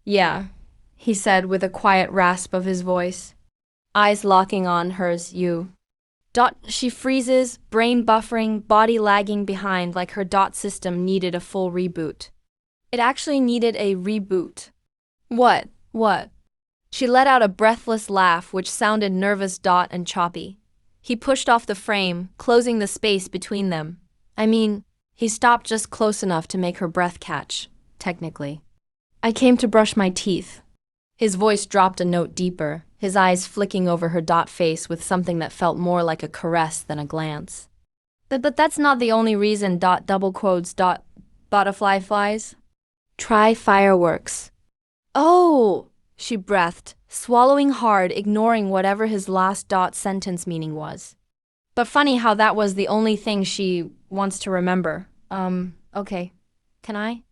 Yeah, he said with a quiet rasp of his voice, eyes locking on hers. You. She freezes, brain buffering, body lagging behind like her system needed a full reboot. It actually needed a reboot. What? What? She let out a breathless laugh which sounded nervous and choppy. He pushed off the frame, closing the space between them. I mean, he stopped just close enough to make her breath catch, technically. I came to brush my teeth. His voice dropped a note deeper, his eyes flicking over her face with something that felt more like a caress than a glance. But that's not the only reason butterfly flies. Try fireworks. Oh, she breathed, swallowing hard, ignoring whatever his last sentence meaning was. But funny how that was the only thing she wants to remember. Okay. Can I?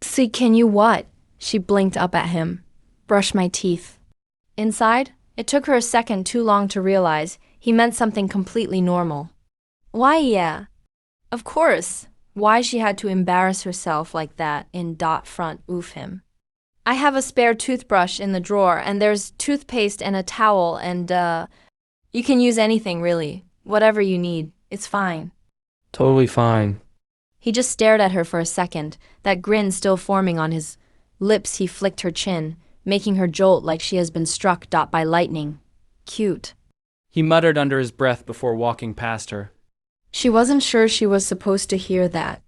See, can you what? She blinked up at him. Brush my teeth. Inside, it took her a second too long to realize he meant something completely normal. Why, yeah. Of course. Why she had to embarrass herself like that in front of him. I have a spare toothbrush in the drawer, and there's toothpaste and a towel, and you can use anything really. Whatever you need. It's fine. Totally fine. He just stared at her for a second, that grin still forming on his lips. He flicked her chin, making her jolt like she has been struck by lightning. Cute. He muttered under his breath before walking past her. She wasn't sure she was supposed to hear that.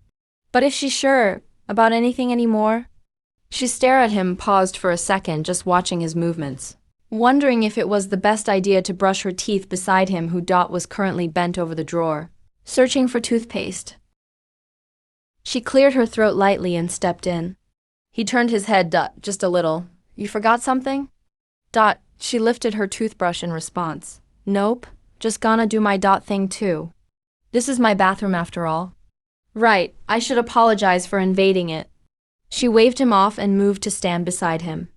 But is she sure about anything anymore? She stared at him, paused for a second, just watching his movements, wondering if it was the best idea to brush her teeth beside him who was currently bent over the drawer, searching for toothpaste. She cleared her throat lightly and stepped in. He turned his head just a little. You forgot something? She lifted her toothbrush in response. Nope, just gonna do my thing too. This is my bathroom after all. Right, I should apologize for invading it. She waved him off and moved to stand beside him.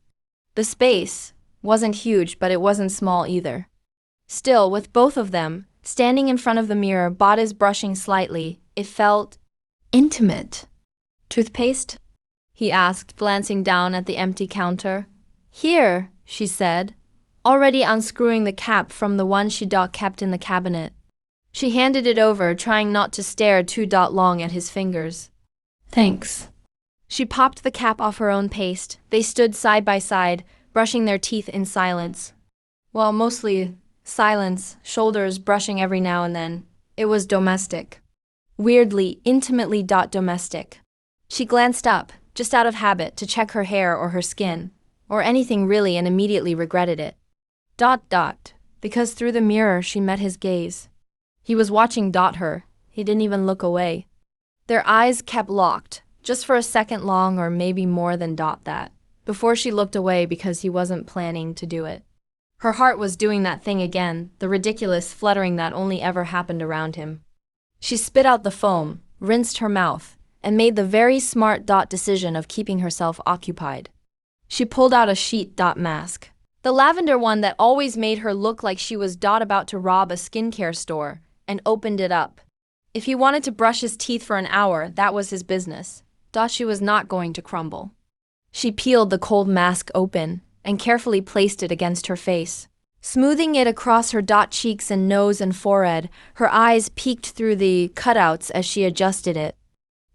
The space wasn't huge, but it wasn't small either. Still, with both of them standing in front of the mirror, bodies brushing slightly, it felt intimate. Toothpaste? He asked, glancing down at the empty counter. Here, she said, already unscrewing the cap from the one she kept in the cabinet. She handed it over, trying not to stare too long at his fingers. Thanks. She popped the cap off her own paste. They stood side by side, brushing their teeth in silence. Well, mostly silence, shoulders brushing every now and then. It was domestic. Weirdly, intimately domestic. She glanced up, just out of habit, to check her hair or her skin, or anything really, and immediately regretted it. Because through the mirror she met his gaze. He was watching her. He didn't even look away. Their eyes kept locked, just for a second long or maybe more than that, before she looked away because he wasn't planning to do it. Her heart was doing that thing again, the ridiculous fluttering that only ever happened around him. She spit out the foam, rinsed her mouth, and made the very smart decision of keeping herself occupied. She pulled out a sheet mask. The lavender one that always made her look like she was about to rob a skincare store, and opened it up. If he wanted to brush his teeth for an hour, that was his business. She was not going to crumble. She peeled the cold mask open and carefully placed it against her face, smoothing it across her cheeks and nose and forehead. Her eyes peeked through the cutouts as she adjusted it.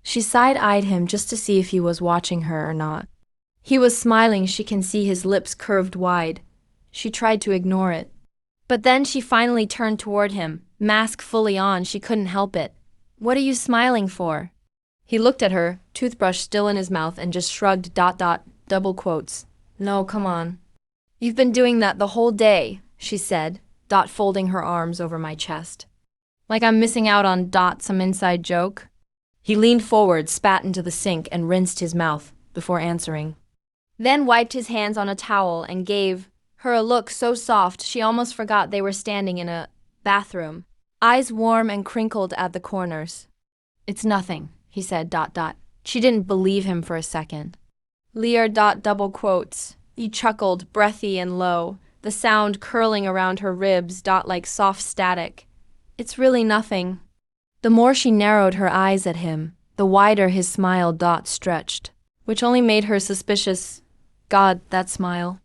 She side-eyed him just to see if he was watching her or not. He was smiling. She can see his lips curved wide. She tried to ignore it. But then she finally turned toward him, mask fully on. She couldn't help it. What are you smiling for? He looked at her, toothbrush still in his mouth, and just shrugged. Double quotes. No, come on. You've been doing that the whole day, she said, folding her arms over my chest. Like I'm missing out on some inside joke? He leaned forward, spat into the sink, and rinsed his mouth before answering. Then wiped his hands on a towel and gave her a look so soft she almost forgot they were standing in a bathroom, eyes warm and crinkled at the corners. It's nothing, he said. She didn't believe him for a second. Lear. Double quotes. He chuckled, breathy and low, the sound curling around her ribs. Like soft static. It's really nothing. The more she narrowed her eyes at him, the wider his smile. Stretched, which only made her suspicious. God, that smile.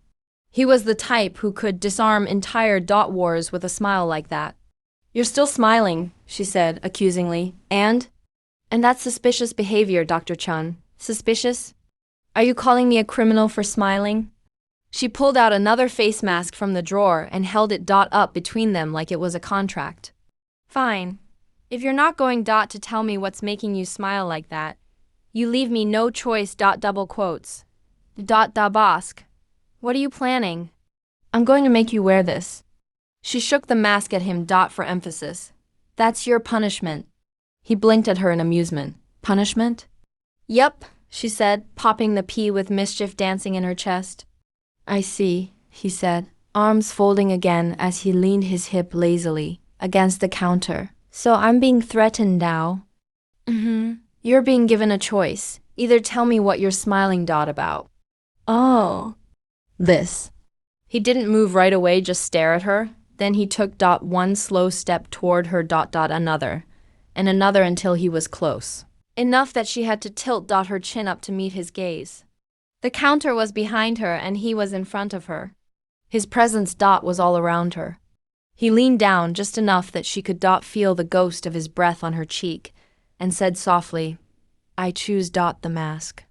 He was the type who could disarm entire dot wars with a smile like that. You're still smiling, she said accusingly. And that's suspicious behavior, Dr. Chun. Suspicious? Are you calling me a criminal for smiling? She pulled out another face mask from the drawer and held it dot up between them like it was a contract. Fine. If you're not going dot to tell me what's making you smile like that, you leave me no choice dot double quotes. Dot da bosk. What are you planning? I'm going to make you wear this. She shook the mask at him dot for emphasis. That's your punishment. He blinked at her in amusement. Punishment? Yup, she said, popping the P with mischief dancing in her chest. I see, he said, arms folding again as he leaned his hip lazily against the counter. So I'm being threatened now? You're being given a choice. Either tell me what you're smiling dot about. Oh. This. He didn't move right away, just stare at her. Then he took dot one slow step toward her dot dot another, and another until he was close. Enough that she had to tilt dot her chin up to meet his gaze. The counter was behind her and he was in front of her. His presence dot was all around her. He leaned down just enough that she could dot feel the ghost of his breath on her cheek, and said softly, I choose dot the mask.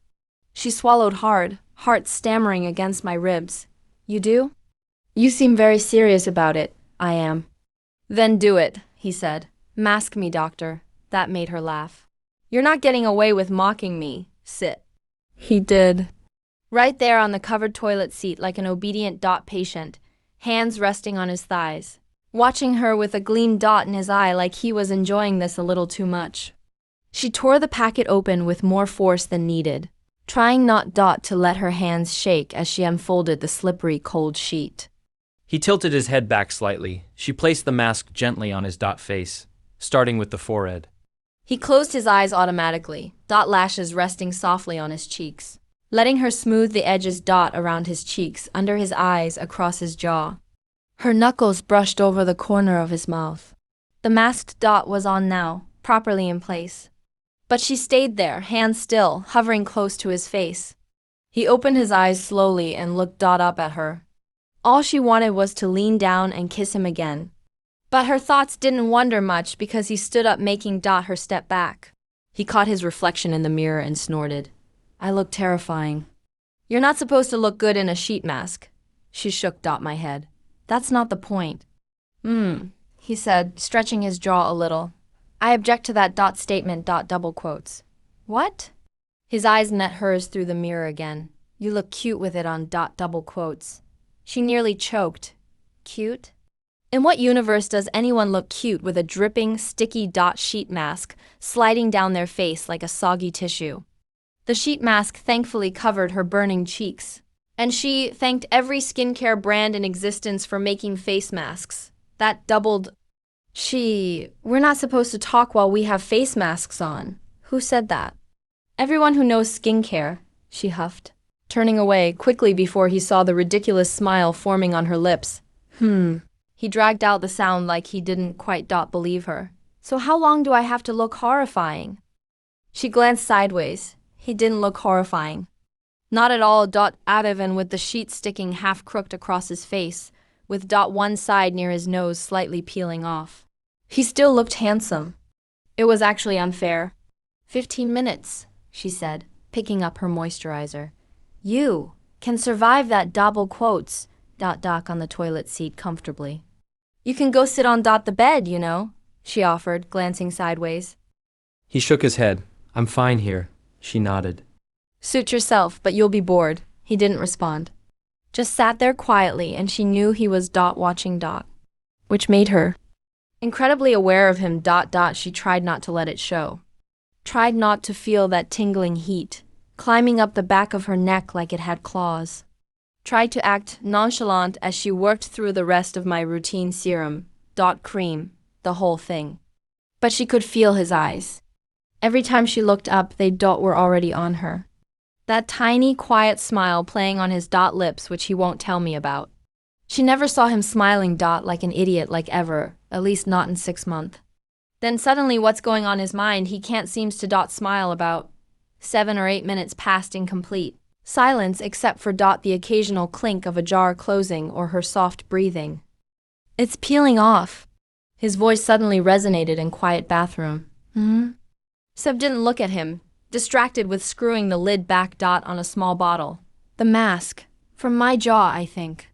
She swallowed hard, heart stammering against my ribs. You do? You seem very serious about it. I am. Then do it, he said. Mask me, doctor. That made her laugh. You're not getting away with mocking me. Sit. He did. Right there on the covered toilet seat like an obedient dot patient, hands resting on his thighs, watching her with a gleam dot in his eye like he was enjoying this a little too much. She tore the packet open with more force than needed, trying not dot to let her hands shake as she unfolded the slippery cold sheet. He tilted his head back slightly. She placed the mask gently on his dot face, starting with the forehead. He closed his eyes automatically, dot lashes resting softly on his cheeks, letting her smooth the edges dot around his cheeks, under his eyes, across his jaw. Her knuckles brushed over the corner of his mouth. The masked dot was on now, properly in place. But she stayed there, hands still, hovering close to his face. He opened his eyes slowly and looked dot up at her. All she wanted was to lean down and kiss him again. But her thoughts didn't wander much because he stood up, making dot her step back. He caught his reflection in the mirror and snorted. I look terrifying. You're not supposed to look good in a sheet mask. She shook dot my head. That's not the point. He said, stretching his jaw a little. I object to that dot statement dot double quotes. What? His eyes met hers through the mirror again. You look cute with it on dot double quotes. She nearly choked. Cute? In what universe does anyone look cute with a dripping, sticky dot sheet mask sliding down their face like a soggy tissue? The sheet mask thankfully covered her burning cheeks, and she thanked every skincare brand in existence for making face masks. That doubled. We're not supposed to talk while we have face masks on. Who said that? Everyone who knows skincare, she huffed, turning away quickly before he saw the ridiculous smile forming on her lips. He dragged out the sound like he didn't quite dot believe her. So how long do I have to look horrifying? She glanced sideways. He didn't look horrifying. Not at all dot even with the sheet sticking half-crooked across his face, with dot one side near his nose slightly peeling off. He still looked handsome. It was actually unfair. 15 minutes, she said, picking up her moisturizer. You can survive that double quotes, dot doc on the toilet seat comfortably. You can go sit on dot the bed, you know, she offered, glancing sideways. He shook his head. I'm fine here. She nodded. Suit yourself, but you'll be bored. He didn't respond. Just sat there quietly, and she knew he was dot watching dot, which made her incredibly aware of him dot dot. She tried not to let it show. Tried not to feel that tingling heat, climbing up the back of her neck like it had claws. Tried to act nonchalant as she worked through the rest of my routine serum, dot cream, the whole thing. But she could feel his eyes. Every time she looked up, they dot were already on her. That tiny, quiet smile playing on his dot lips, which he won't tell me about. She never saw him smiling dot like an idiot like ever, at least not in 6 months. Then suddenly what's going on his mind he can't seems to dot smile about. 7 or 8 minutes passed incomplete. Silence except for the occasional clink of a jar closing or her soft breathing. It's peeling off. His voice suddenly resonated in quiet bathroom. Seb didn't look at him, distracted with screwing the lid back on a small bottle. The mask. From my jaw, I think.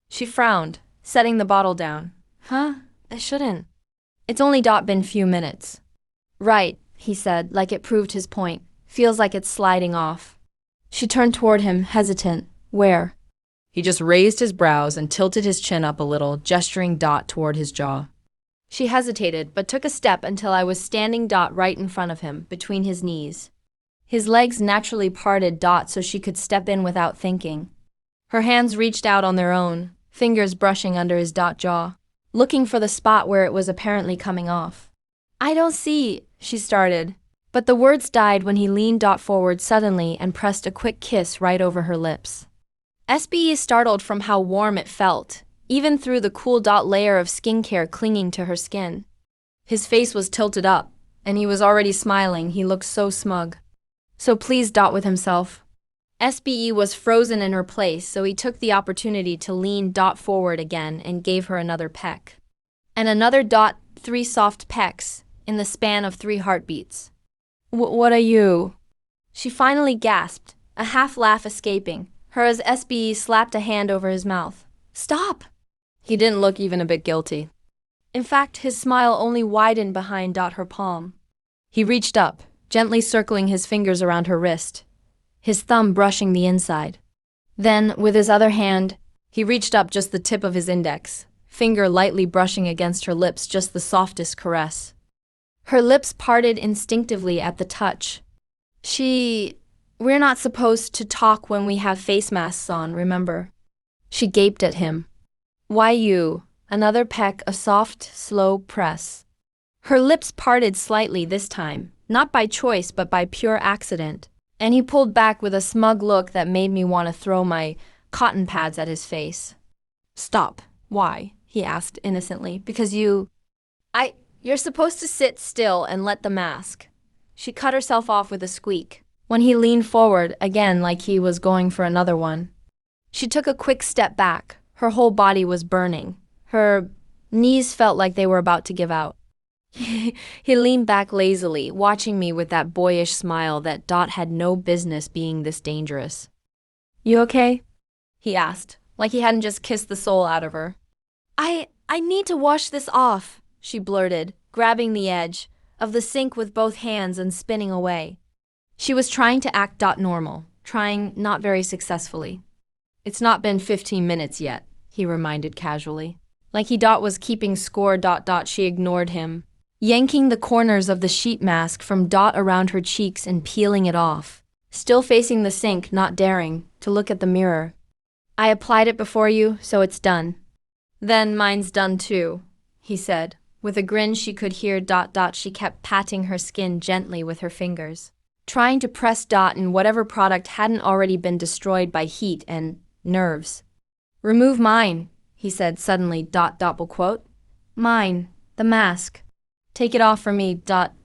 She frowned, setting the bottle down. Huh? I shouldn't. It's only been few minutes. Right, he said, like it proved his point. Feels like it's sliding off. She turned toward him, hesitant. Where? He just raised his brows and tilted his chin up a little, gesturing toward his jaw. She hesitated, but took a step until I was standing right in front of him, between his knees. His legs naturally parted so she could step in without thinking. Her hands reached out on their own, fingers brushing under his jaw, looking for the spot where it was apparently coming off. I don't see, she started, but the words died when he leaned forward suddenly and pressed a quick kiss right over her lips. SBE startled from how warm it felt, even through the cool layer of skincare clinging to her skin. His face was tilted up, and he was already smiling. He looked so smug. So pleased with himself. SBE was frozen in her place, so he took the opportunity to lean forward again and gave her another peck. And another 3 soft pecks, in the span of 3 heartbeats. What are you? She finally gasped, a half laugh escaping her as SBE slapped a hand over his mouth. Stop! He didn't look even a bit guilty. In fact, his smile only widened behind her palm. He reached up, gently circling his fingers around her wrist, his thumb brushing the inside. Then, with his other hand, he reached up just the tip of his index, finger lightly brushing against her lips, just the softest caress. Her lips parted instinctively at the touch. We're not supposed to talk when we have face masks on, remember? She gaped at him. Why you? Another peck, a soft, slow press. Her lips parted slightly this time, not by choice but by pure accident, and he pulled back with a smug look that made me want to throw my cotton pads at his face. Stop. Why? He asked innocently. Because you're supposed to sit still and let the mask. She cut herself off with a squeak, when he leaned forward again like he was going for another one. She took a quick step back. Her whole body was burning. Her knees felt like they were about to give out. He leaned back lazily, watching me with that boyish smile that had no business being this dangerous. You okay? He asked, like he hadn't just kissed the soul out of her. I need to wash this off, she blurted, grabbing the edge of the sink with both hands and spinning away. She was trying to act normal, trying not very successfully. It's not been 15 minutes yet, he reminded casually. Like he was keeping score. She ignored him, yanking the corners of the sheet mask from around her cheeks and peeling it off, still facing the sink, not daring to look at the mirror. I applied it before you, so it's done. Then mine's done too, he said. With a grin she could hear. She kept patting her skin gently with her fingers, trying to press in whatever product hadn't already been destroyed by heat and nerves. Remove mine, he said suddenly. Double quote. Mine, the mask. Take it off for me.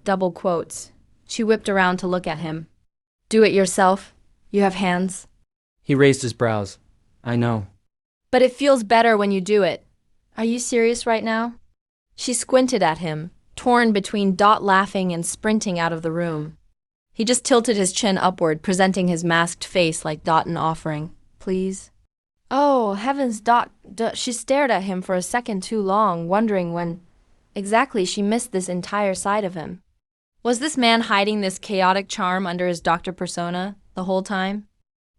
Double quotes. She whipped around to look at him. Do it yourself. You have hands. He raised his brows. I know. But it feels better when you do it. Are you serious right now? She squinted at him, torn between laughing and sprinting out of the room. He just tilted his chin upward, presenting his masked face like an offering. Please? Oh, heavens, She stared at him for a second too long, wondering when exactly she missed this entire side of him. Was this man hiding this chaotic charm under his doctor persona the whole time?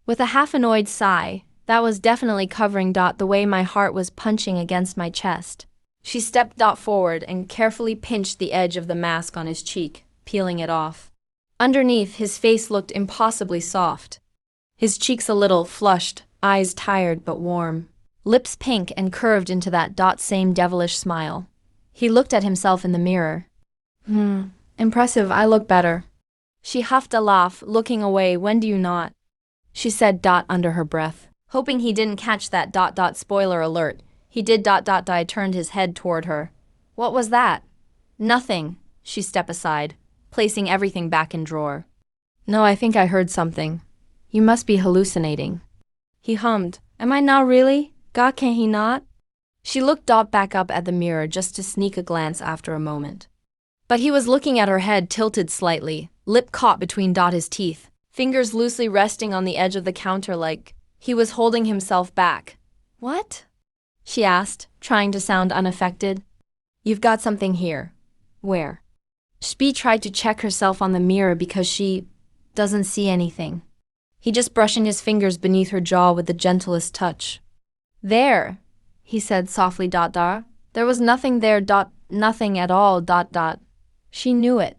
With a half-annoyed sigh, that was definitely covering the way my heart was punching against my chest. She stepped forward and carefully pinched the edge of the mask on his cheek, peeling it off. Underneath, his face looked impossibly soft. His cheeks a little flushed, eyes tired but warm, lips pink and curved into that same devilish smile. He looked at himself in the mirror. Impressive, I look better. She huffed a laugh, looking away. When do you not? She said under her breath. Hoping he didn't catch that spoiler alert. He did I turned his head toward her. What was that? Nothing, she stepped aside, placing everything back in drawer. No, I think I heard something. You must be hallucinating. He hummed. Am I now really? God, can he not? She looked Dot back up at the mirror just to sneak a glance after a moment. But he was looking at her head tilted slightly, lip caught between Dot's teeth, fingers loosely resting on the edge of the counter like he was holding himself back. What? She asked, trying to sound unaffected. You've got something here. Where? 𝗗chị tried to check herself on the mirror because she doesn't see anything. He just brushing his fingers beneath her jaw with the gentlest touch. There, he said softly. There was nothing there. Nothing at all. She knew it.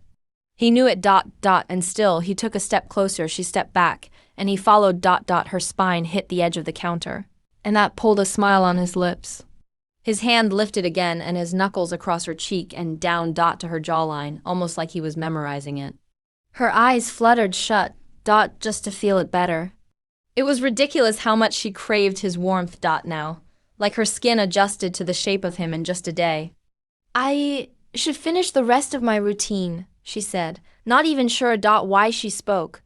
He knew it. And still, he took a step closer. She stepped back, and he followed. Her spine hit the edge of the counter, and that pulled a smile on his lips. His hand lifted again, and his knuckles across her cheek and down to her jawline, almost like he was memorizing it. Her eyes fluttered shut, just to feel it better. It was ridiculous how much she craved his warmth. Now, like her skin adjusted to the shape of him in just a day. I should finish the rest of my routine, she said, not even sure why she spoke.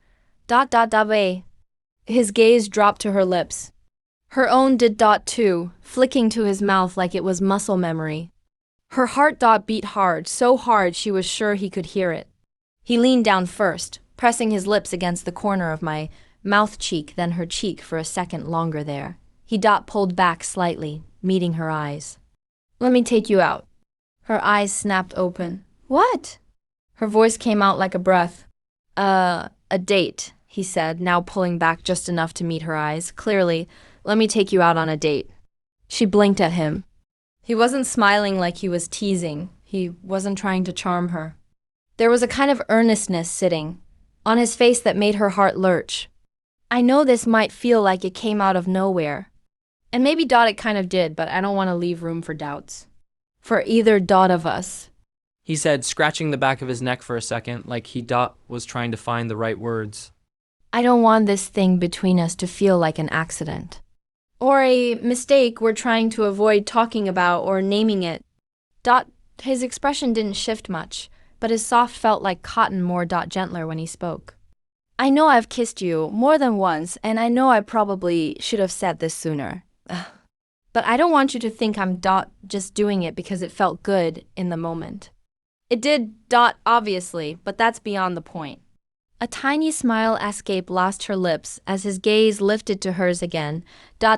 His gaze dropped to her lips. Her own did too, flicking to his mouth like it was muscle memory. Her heart beat hard, so hard she was sure he could hear it. He leaned down first, pressing his lips against the corner of my mouth cheek, then her cheek for a second longer there. He pulled back slightly, meeting her eyes. Let me take you out. Her eyes snapped open. What? Her voice came out like a breath. A date, he said, now pulling back just enough to meet her eyes. Clearly, let me take you out on a date. She blinked at him. He wasn't smiling like he was teasing. He wasn't trying to charm her. There was a kind of earnestness sitting on his face that made her heart lurch. I know this might feel like it came out of nowhere. And maybe it kind of did, but I don't want to leave room for doubts. For either of us. He said, scratching the back of his neck for a second, like he was trying to find the right words. I don't want this thing between us to feel like an accident. Or a mistake we're trying to avoid talking about or naming it. His expression didn't shift much, but his soft felt like cotton, more gentler when he spoke. I know I've kissed you more than once, and I know I probably should have said this sooner. But I don't want you to think I'm just doing it because it felt good in the moment. It did, obviously, but that's beyond the point. A tiny smile escaped lost her lips as his gaze lifted to hers again,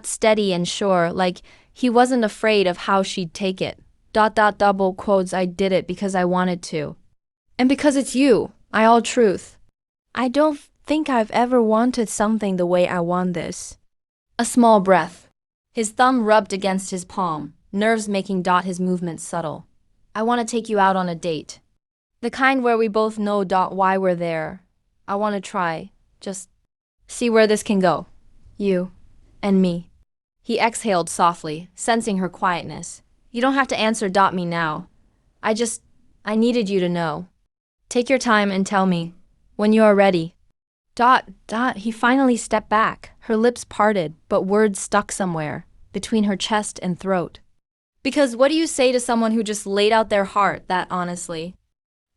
steady and sure, like he wasn't afraid of how she'd take it. Double quotes, I did it because I wanted to. And because it's you, all truth. I don't think I've ever wanted something the way I want this. A small breath. His thumb rubbed against his palm, nerves making his movements subtle. I want to take you out on a date. The kind where we both know why we're there. I want to try, just see where this can go. You and me. He exhaled softly, sensing her quietness. You don't have to answer me now. I needed you to know. Take your time and tell me when you are ready. He finally stepped back, her lips parted, but words stuck somewhere between her chest and throat. Because what do you say to someone who just laid out their heart that honestly?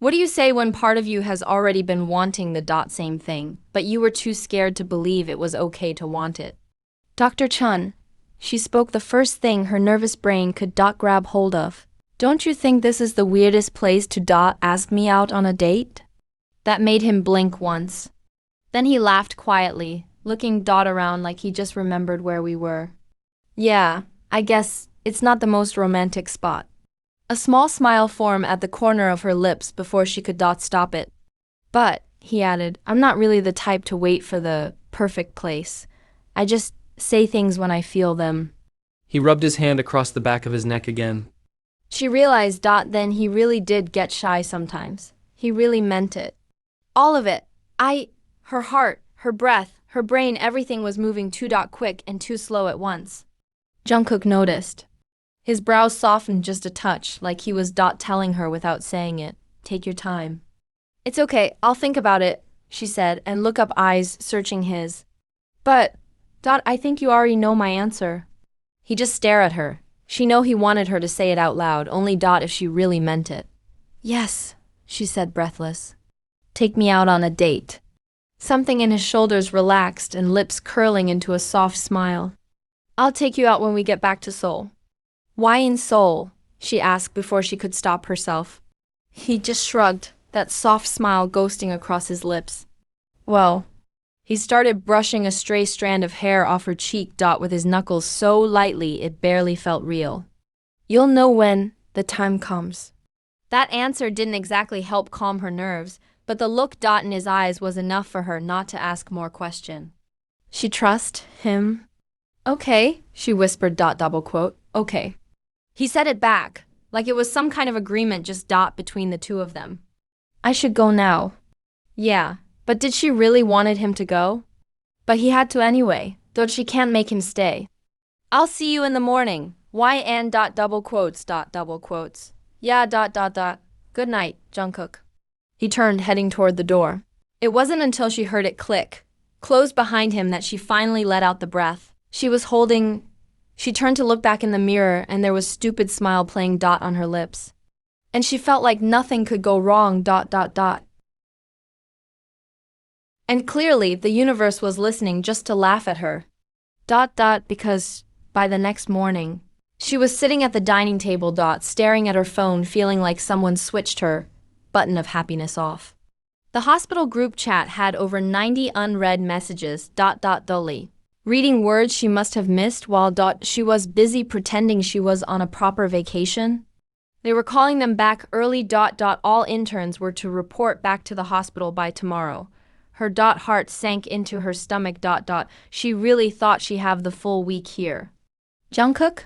What do you say when part of you has already been wanting the same thing, but you were too scared to believe it was okay to want it? Dr. Chun, she spoke the first thing her nervous brain could grab hold of. Don't you think this is the weirdest place to ask me out on a date? That made him blink once. Then he laughed quietly, looking around like he just remembered where we were. Yeah, I guess it's not the most romantic spot. A small smile formed at the corner of her lips before she could stop it. But, he added, I'm not really the type to wait for the perfect place. I just say things when I feel them. He rubbed his hand across the back of his neck again. She realized then he really did get shy sometimes. He really meant it. All of it. Her heart, her breath, her brain, everything was moving too quick and too slow at once. Jungkook noticed. His brows softened just a touch, like he was telling her without saying it. Take your time. It's okay, I'll think about it, she said, and looked up, eyes searching his. But, I think you already know my answer. He just stared at her. She knew he wanted her to say it out loud, only if she really meant it. Yes, she said breathless. Take me out on a date. Something in his shoulders relaxed and lips curling into a soft smile. I'll take you out when we get back to Seoul. Why in Seoul? She asked before she could stop herself. He just shrugged, that soft smile ghosting across his lips. Well, he started brushing a stray strand of hair off her cheek with his knuckles so lightly it barely felt real. You'll know when the time comes. That answer didn't exactly help calm her nerves, but the look in his eyes was enough for her not to ask more question. She trust him? Okay, she whispered okay. He said it back, like it was some kind of agreement just between the two of them. I should go now. Yeah, but did she really wanted him to go? But he had to anyway, though she can't make him stay. I'll see you in the morning. YN double quotes. Yeah Good night, Jungkook. He turned, heading toward the door. It wasn't until she heard it click, closed behind him, that she finally let out the breath. She turned to look back in the mirror, and there was stupid smile playing on her lips. And she felt like nothing could go wrong. And clearly, the universe was listening just to laugh at her. Because by the next morning, she was sitting at the dining table, staring at her phone, feeling like someone switched her button of happiness off. The hospital group chat had over 90 unread messages. Dully. Reading words she must have missed while she was busy pretending she was on a proper vacation. They were calling them back early. All interns were to report back to the hospital by tomorrow. Her heart sank into her stomach. She really thought she'd have the full week here. Jungkook?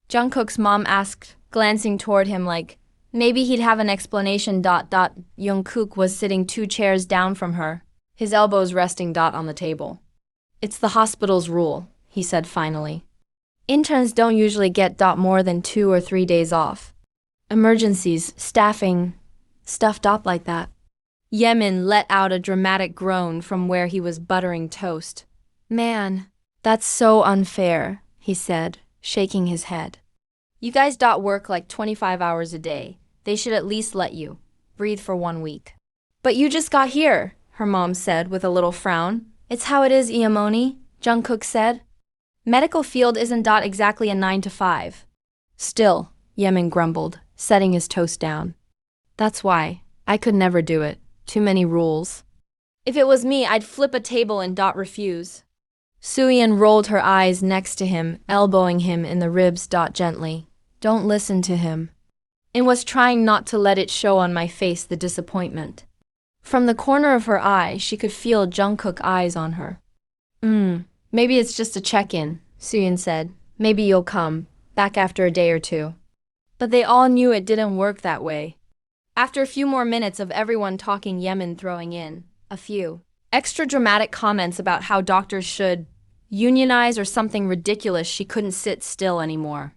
Jungkook's mom asked, glancing toward him like maybe he'd have an explanation. Jungkook was sitting 2 chairs down from her, his elbows resting on the table. It's the hospital's rule, he said finally. Interns don't usually get more than 2 or 3 days off. Emergencies, staffing, stuff like that. Yemin let out a dramatic groan from where he was buttering toast. Man, that's so unfair, he said, shaking his head. You guys work like 25 hours a day. They should at least let you breathe for 1 week. But you just got here, her mom said with a little frown. It's how it is, Iamoni, Jungkook said. Medical field isn't exactly a 9 to 5. Still, Yemin grumbled, setting his toast down. That's why I could never do it. Too many rules. If it was me, I'd flip a table and refuse. Suyin rolled her eyes next to him, elbowing him in the ribs. Gently. Don't listen to him. And was trying not to let it show on my face the disappointment. From the corner of her eye, she could feel Jungkook's eyes on her. Maybe it's just a check-in, Suyin said. Maybe you'll come back after a day or 2. But they all knew it didn't work that way. After a few more minutes of everyone talking, Yemin throwing in a few extra dramatic comments about how doctors should unionize or something ridiculous, she couldn't sit still anymore.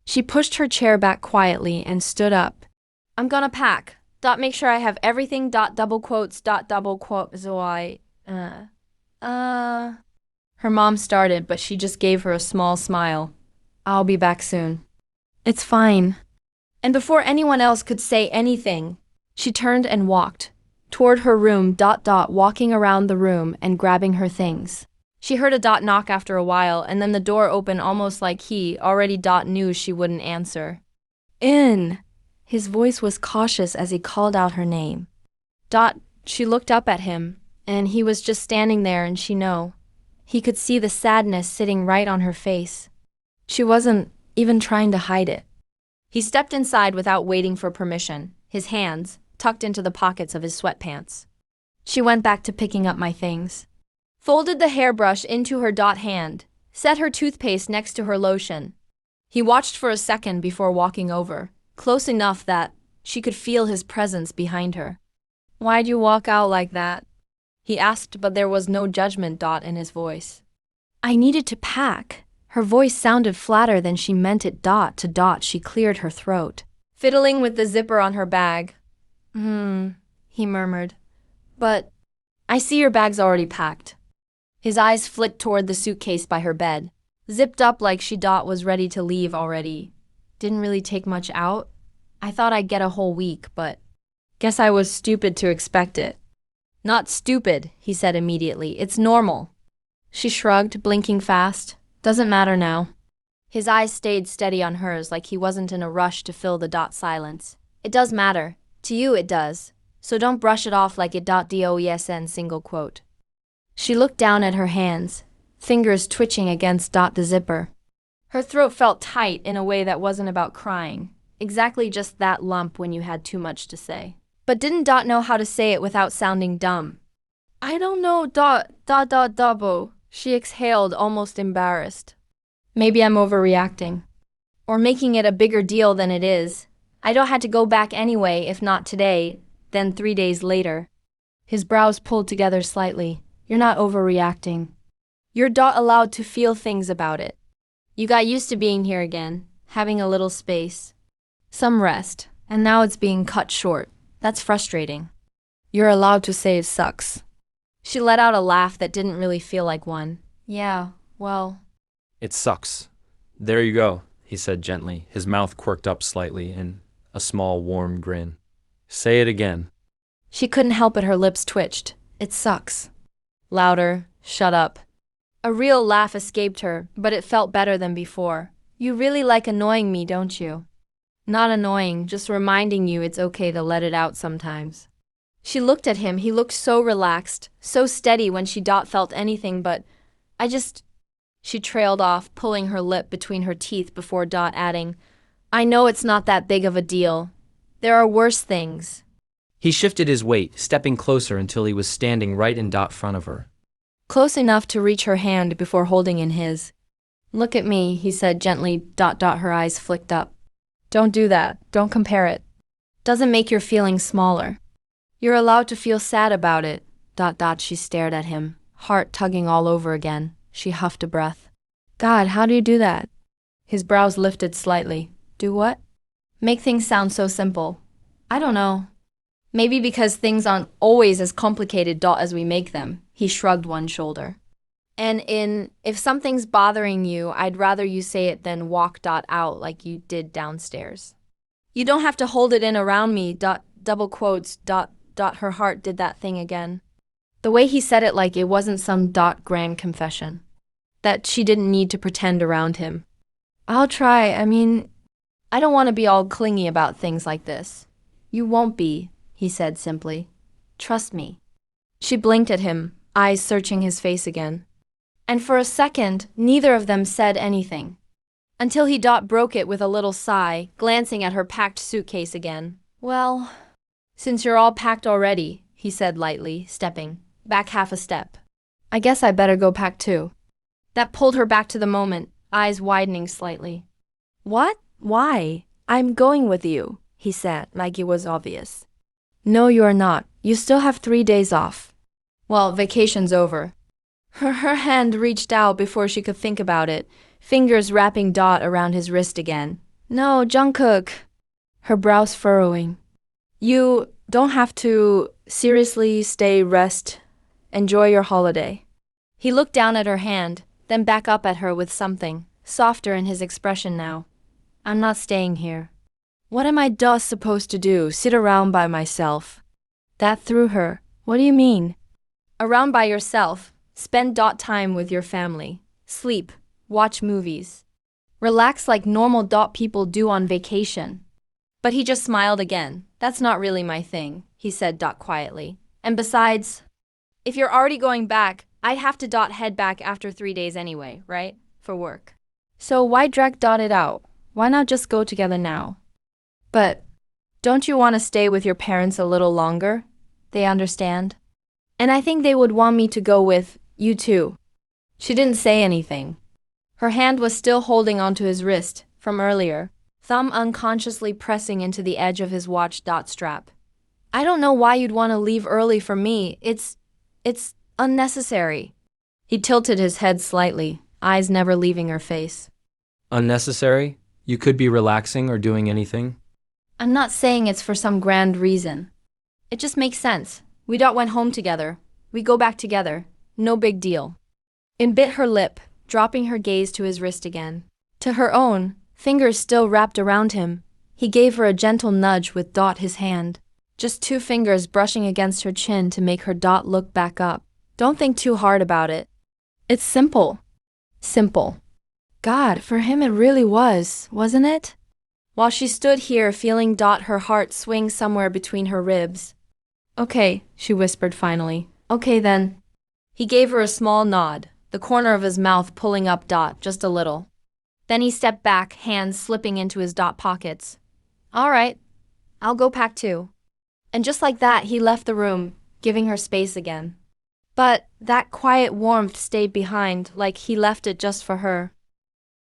She pushed her chair back quietly and stood up. I'm gonna pack. Make sure I have everything. Double quotes. So Her mom started, but she just gave her a small smile. I'll be back soon. It's fine. And before anyone else could say anything, she turned and walked toward her room. Walking around the room and grabbing her things. She heard a knock after a while, and then the door opened almost like he already knew she wouldn't answer. In. His voice was cautious as he called out her name. She looked up at him, and he was just standing there, and he could see the sadness sitting right on her face. She wasn't even trying to hide it. He stepped inside without waiting for permission, his hands tucked into the pockets of his sweatpants. She went back to picking up my things. Folded the hairbrush into her hand, set her toothpaste next to her lotion. He watched for a second before walking over, close enough that she could feel his presence behind her. Why'd you walk out like that? He asked, but there was no judgment in his voice. I needed to pack. Her voice sounded flatter than she meant it. She cleared her throat, fiddling with the zipper on her bag. He murmured. But I see your bag's already packed. His eyes flicked toward the suitcase by her bed, zipped up like she was ready to leave already. Didn't really take much out. I thought I'd get a whole week, but guess I was stupid to expect it. Not stupid, he said immediately. It's normal. She shrugged, blinking fast. Doesn't matter now. His eyes stayed steady on hers like he wasn't in a rush to fill the silence. It does matter. To you it does. So don't brush it off like it .doesn . She looked down at her hands, fingers twitching against the zipper. Her throat felt tight in a way that wasn't about crying. Exactly just that lump when you had too much to say. But didn't know how to say it without sounding dumb. I don't know double. She exhaled, almost embarrassed. Maybe I'm overreacting. Or making it a bigger deal than it is. I don't have to go back anyway, if not today, then 3 days later. His brows pulled together slightly. You're not overreacting. You're allowed to feel things about it. You got used to being here again, having a little space. Some rest, and now it's being cut short. That's frustrating. You're allowed to say it sucks. She let out a laugh that didn't really feel like one. Yeah, well. It sucks. There you go, he said gently, his mouth quirked up slightly in a small, warm grin. Say it again. She couldn't help it, her lips twitched. It sucks. Louder, shut up. A real laugh escaped her, but it felt better than before. You really like annoying me, don't you? Not annoying, just reminding you it's okay to let it out sometimes. She looked at him. He looked so relaxed, so steady when she felt anything but, She trailed off, pulling her lip between her teeth before adding, I know it's not that big of a deal. There are worse things. He shifted his weight, stepping closer until he was standing right in front of her. Close enough to reach her hand before holding in his. Look at me, he said gently, her eyes flicked up. Don't do that. Don't compare it. Doesn't make your feelings smaller. You're allowed to feel sad about it. She stared at him, heart tugging all over again. She huffed a breath. God, how do you do that? His brows lifted slightly. Do what? Make things sound so simple. I don't know. Maybe because things aren't always as complicated as we make them. He shrugged one shoulder. And if something's bothering you, I'd rather you say it than walk out like you did downstairs. You don't have to hold it in around me, double quotes, her heart did that thing again. The way he said it like it wasn't some grand confession. That she didn't need to pretend around him. I'll try, I don't want to be all clingy about things like this. You won't be, he said simply. Trust me. She blinked at him, eyes searching his face again. And for a second, neither of them said anything. Until he broke it with a little sigh, glancing at her packed suitcase again. Well, since you're all packed already, he said lightly, stepping back half a step. I guess I better go pack too. That pulled her back to the moment, eyes widening slightly. What? Why? I'm going with you, he said, like it was obvious. No, you're not. You still have 3 days off. Well, vacation's over. Her hand reached out before she could think about it, fingers wrapping around his wrist again. No, Jungkook. Her brows furrowing. You don't have to. Seriously, rest. Enjoy your holiday. He looked down at her hand, then back up at her with something, softer in his expression now. I'm not staying here. What am I supposed to do? Sit around by myself? That threw her. What do you mean? Around by yourself. Spend time with your family. Sleep. Watch movies. Relax like normal people do on vacation. But he just smiled again. That's not really my thing, he said quietly. And besides, if you're already going back, I'd have to head back after 3 days anyway, right? For work. So why drag it out? Why not just go together now? But don't you want to stay with your parents a little longer? They understand. And I think they would want me to go with you too. She didn't say anything. Her hand was still holding onto his wrist from earlier, thumb unconsciously pressing into the edge of his watch strap. I don't know why you'd want to leave early for me. It's unnecessary. He tilted his head slightly, eyes never leaving her face. Unnecessary? You could be relaxing or doing anything? I'm not saying it's for some grand reason. It just makes sense. We went home together. We go back together. No big deal. It bit her lip, dropping her gaze to his wrist again. To her own, fingers still wrapped around him, he gave her a gentle nudge with his hand. just 2 fingers brushing against her chin to make her Dot look back up. Don't think too hard about it. It's simple. Simple. God, for him it really was, wasn't it? While she stood here feeling Dot, her heart swing somewhere between her ribs. Okay, she whispered finally. Okay then. He gave her a small nod, the corner of his mouth pulling up Dot just a little. Then he stepped back, hands slipping into his Dot pockets. All right, I'll go pack too. And just like that, he left the room, giving her space again. But that quiet warmth stayed behind, like he left it just for her.